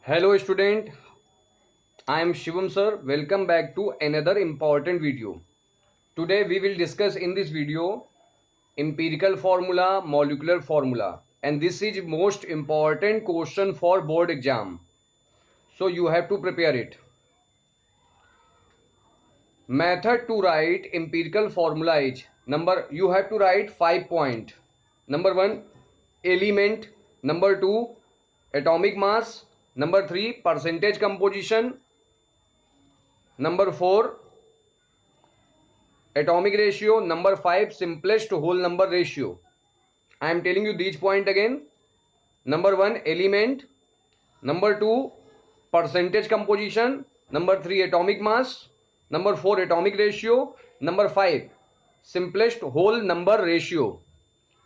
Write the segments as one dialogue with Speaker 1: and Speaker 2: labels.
Speaker 1: Hello student, I am Shivam sir. Welcome back to another important video. Today we will discuss in this video empirical formula, molecular formula, and this is most important question for board exam. So you have to prepare it. Method to write empirical formula is you have to write 5 points. Number 1, element. Number 2, atomic mass. Number 3, percentage composition. Number 4, atomic ratio. Number 5, simplest whole number ratio. I am telling you these point again. Number 1, element. Number 2, percentage composition. Number 3, atomic mass. Number 4, atomic ratio. Number 5, simplest whole number ratio.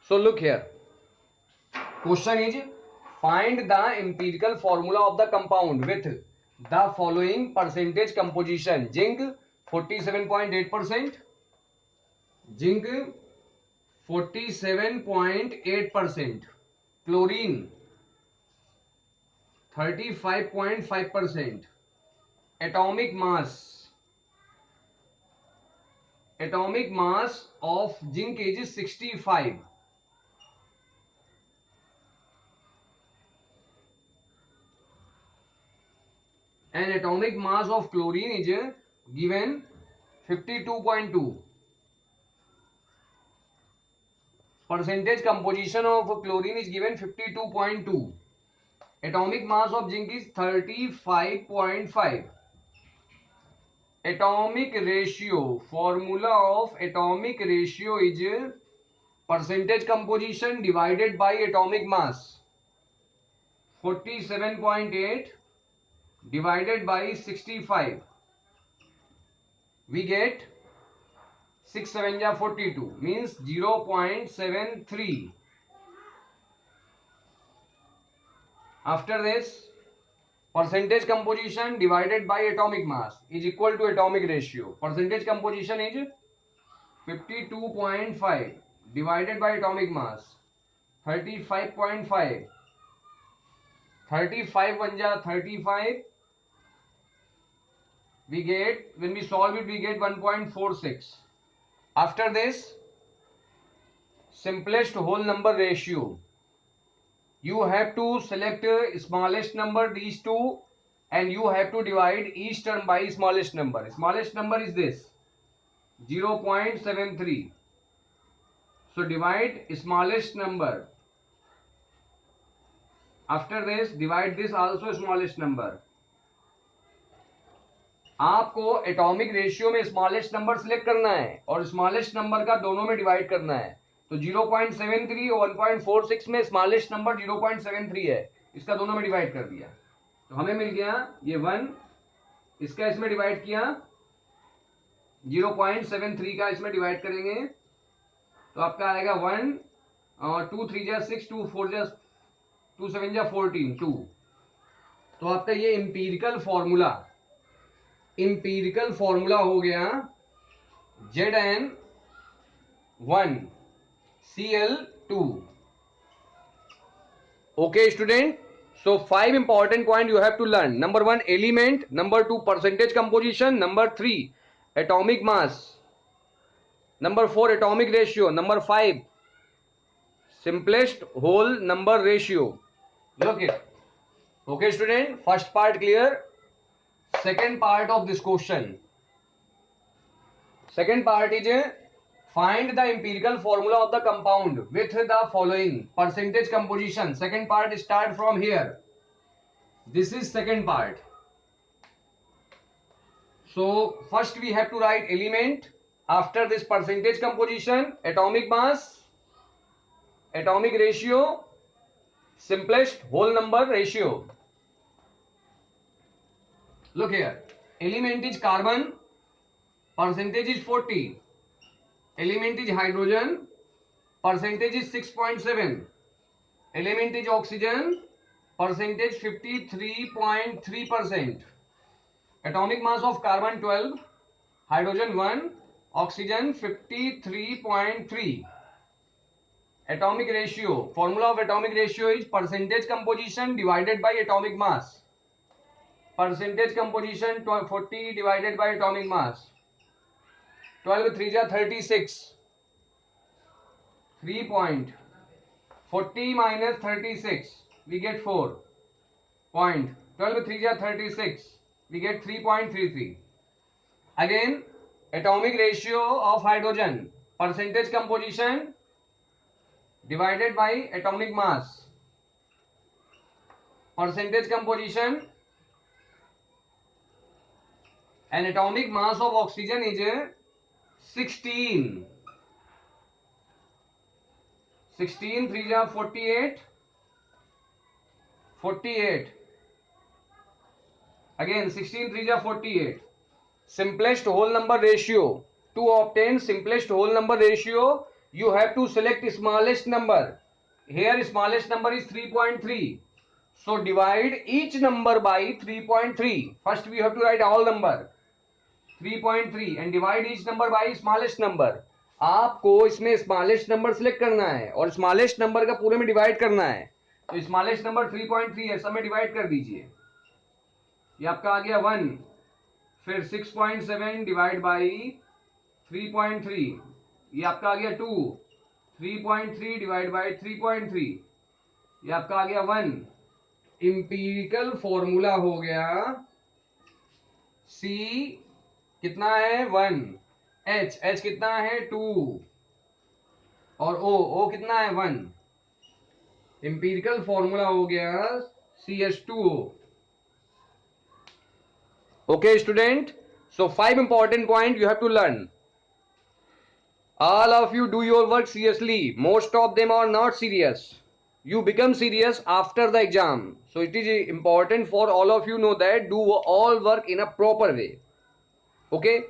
Speaker 1: So look here. Question is, find the empirical formula of the compound with the following percentage composition. Zinc 47.8%. Zinc 47.8%, chlorine 35.5%, atomic mass of zinc is 65, and atomic mass of chlorine is given 52.2. Percentage composition of chlorine is given 52.2. Atomic mass of zinc is 35.5. Atomic ratio, formula of atomic ratio is percentage composition divided by atomic mass. 47.8 divided by 65. We get 6 7 ja 42, means 0.73. After this, percentage composition divided by atomic mass is equal to atomic ratio. Percentage composition is 52.5 divided by atomic mass 35.5. 35 1 ja 35. We get, when we solve it, we get 1.46. After this, simplest whole number ratio. You have to select smallest number, these two, and you have to divide each term by smallest number. Smallest number is this, 0.73. So divide smallest number. After this, divide this also smallest number. आपको atomic ratio में smallest number select करना है और smallest number का दोनों में divide करना है. तो 0.73 और 1.46 में स्मॉलेस्ट नंबर 0.73 है, इसका दोनों में डिवाइड कर दिया तो हमें मिल गया ये 1. इसका इसमें डिवाइड किया, 0.73 का इसमें डिवाइड करेंगे तो आपका आएगा 1 और 2 3 जा 6, 2 4 जा 2 7 जा 14, 2. तो आपका ये इंपीरिकल फॉर्मूला हो गया Zn1Cl2. Okay student, so 5 important point you have to learn. Number 1, element. Number 2, percentage composition. Number 3, atomic mass. Number 4, atomic ratio. Number 5, simplest whole number ratio. Look it. Okay student, first part clear. Second part of this question. Second part is find the empirical formula of the compound with the following percentage composition. Second part start from here. This is second part. So first we have to write element. After this, percentage composition, atomic mass, atomic ratio, simplest whole number ratio. Look here, element is carbon, percentage is 40. Element is hydrogen, percentage is 6.7. Element is oxygen, percentage 53.3%. Atomic mass of carbon 12, hydrogen 1, oxygen 53.3. Atomic ratio, formula of atomic ratio is percentage composition divided by atomic mass. percentage composition 40 divided by atomic mass. 12 3 जा 36. 3.40 minus 36 we get 4 point. 12 3 जा 36 we get 3.33. Again, atomic ratio of hydrogen, percentage composition divided by atomic mass. Percentage composition and atomic mass of oxygen is 16. 16 3 जा 48. 48. Again 16 3 जा 48. Simplest whole number ratio. To obtain simplest whole number ratio, you have to select smallest number. Here smallest number is 3.3. So divide each number by 3.3. First we have to write all number 3.3 and divide each number by smallest number. आपको इसमें smallest number select करना है और smallest number का पूरे में divide करना है. तो स्मॉलेस्ट नंबर 3.3 है, सब में डिवाइड कर दीजिए. ये आपका आ गया 1. फिर 6.7 डिवाइड बाई 3.3. ये आपका आ गया 2. 3.3 डिवाइड बाई 3.3. ये आपका आ गया 1. इंपीरिकल फॉर्मूला हो गया C कितना है 1. H कितना है 2 और O कितना है 1. इंपीरिकल फॉर्मूला हो गया CH2O. Okay student, so 5 important points you have to learn. All of you do your work seriously. Most of them are not serious. You become serious after the exam. So it is important for all of you know that do all work in a proper way. Okay,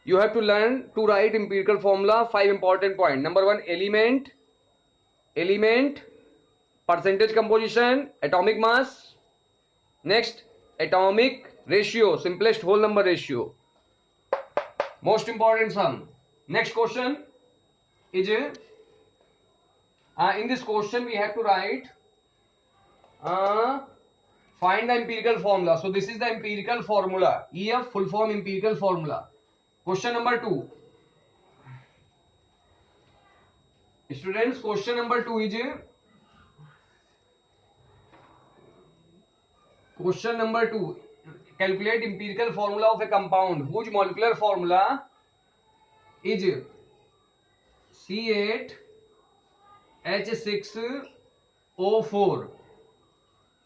Speaker 1: you have to learn to write empirical formula. 5 important points. Number 1, element, percentage composition, atomic mass. Next, atomic ratio, simplest whole number ratio, most important sum. Next question is in this question we have to write find the empirical formula. So this is the empirical formula. EF full form empirical formula. Question number 2. Students, question number 2 is question number 2. Calculate empirical formula of a compound whose molecular formula is C8H6O4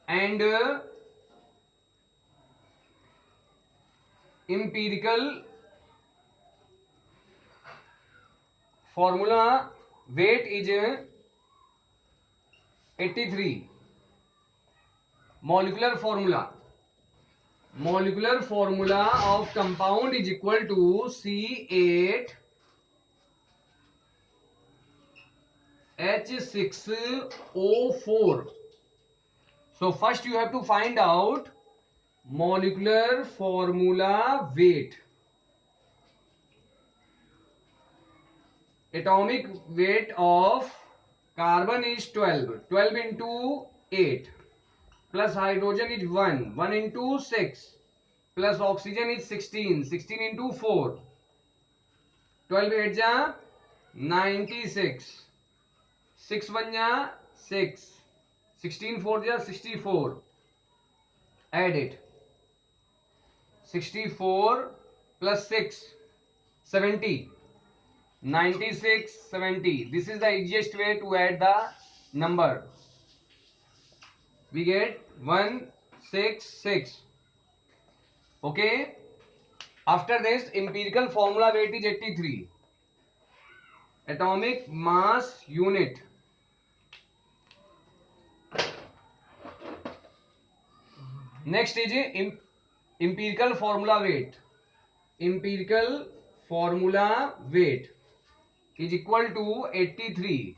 Speaker 1: and empirical formula weight is 83. Molecular formula of compound is equal to C8H6O4. So first you have to find out molecular formula weight. Atomic weight of carbon is 12. 12 into 8 plus hydrogen is 1. 1 into 6 plus oxygen is 16. 16 into 4. 12 8 ja 96. 6 1 ja 6. 16 4 ja 64. Add it. 64 plus 6 70. 96 70. This is the easiest way to add the number. We get 166. Okay, after this empirical formula weight is 83. Atomic mass unit. Next is empirical formula weight. Empirical formula weight is equal to 83.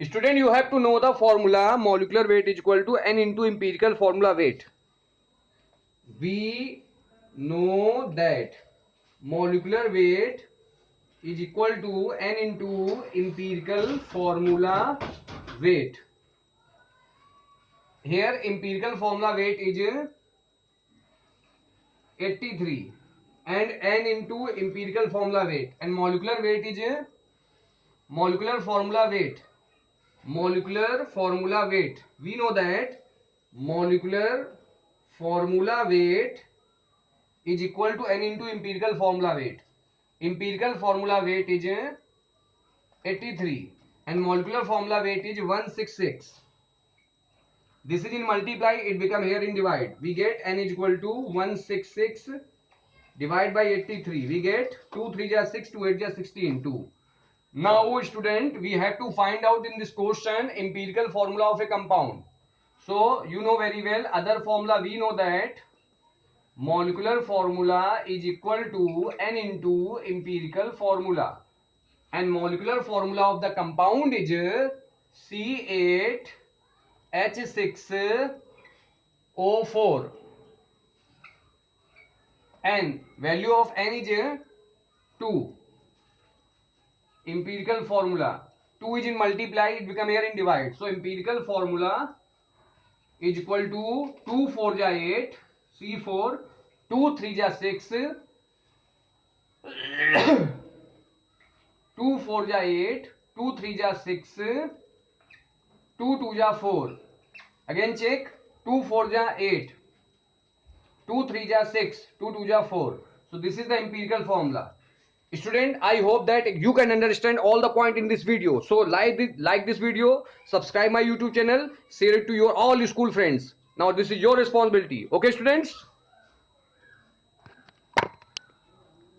Speaker 1: Student, you have to know the formula. Molecular weight is equal to N into empirical formula weight. We know that molecular weight is equal to N into empirical formula weight. Here empirical formula weight is 83 and n into empirical formula weight, and molecular weight is molecular formula weight. Molecular formula weight, we know that molecular formula weight is equal to n into empirical formula weight. Empirical formula weight is 83 and molecular formula weight is 166. This is in multiply, it become here in divide. We get n is equal to 166 divide by 83. We get 2 3 ja 6, 2 8 ja 16, 2. Now student, we have to find out in this question empirical formula of a compound. So you know very well, other formula we know that molecular formula is equal to n into empirical formula, and molecular formula of the compound is C8H6O4, and value of n is 2. Empirical formula, 2 is in multiply, it become here in divide. So empirical formula is equal to 2 4 ja 8 C4, 2 3 ja 6, 2 4 ja 8, 2 3 ja 6, 2 2 ja 4. Again check, 2 4 ja 8, 2 3 ja 6, 2 2 ja 4. So this is the empirical formula. Student, I hope that you can understand all the point in this video. So like this video, subscribe my YouTube channel, share it to your all school friends. Now this is your responsibility. Okay students?